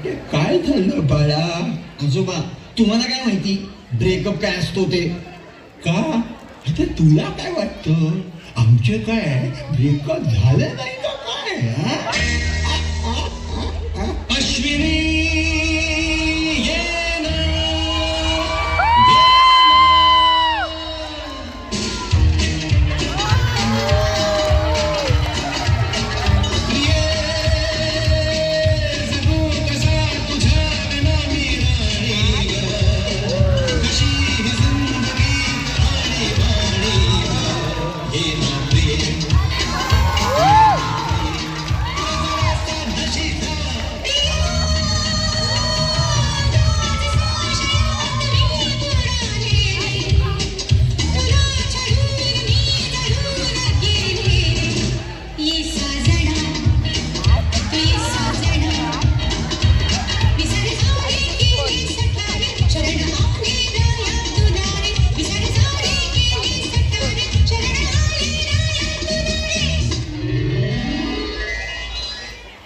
ते काय झालं बाळा? आजोबा तुम्हाला काय माहिती ब्रेकअप काय असतो ते? का आता तुला काय वाटतं? आमचे काय ब्रेकअप झालं नाही का काय? अश्विनी ये ना, ये जगू कसा तुझ्या बिना मी राणी ग, कशी ही जिंदगी राणी बाणी ग, ये ना प्रिय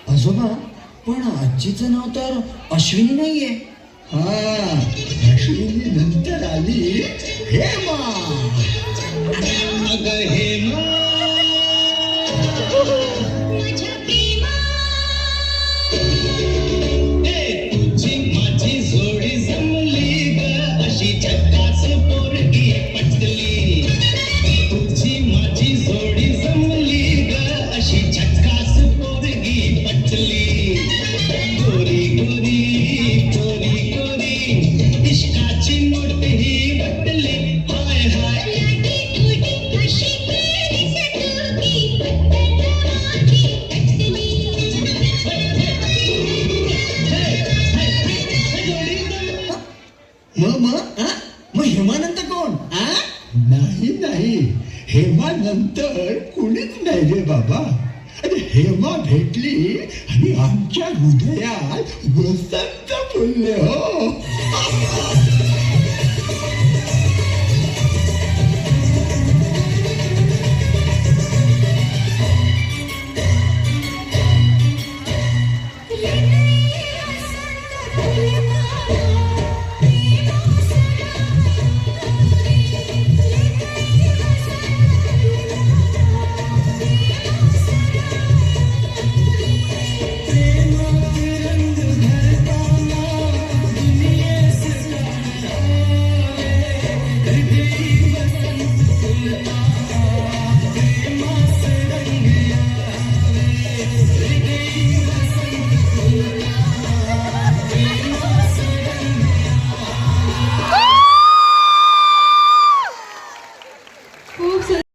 आजोबा पण आजीचं नाव तर अश्विनी नाहीये. हा, अश्विनी नंतर आली हेमा. अगं हेमा तुझी माझी जोडी जमली ग, अशी झक्कास पोरगी पटली. तुझी माझी जोडी जमली ग, अशी झक्कास पोरगी पटली. गोरी गोरी गोरी गोरी इश्काची मोठी बटली. हाय हाय मग हेमानंतर कोण? नाही नाही, हेमा नंतर कुणीच नाही रे बाबा. अरे हेमा भेटली आणि आमच्या हृदयात वसंत फुलले हो.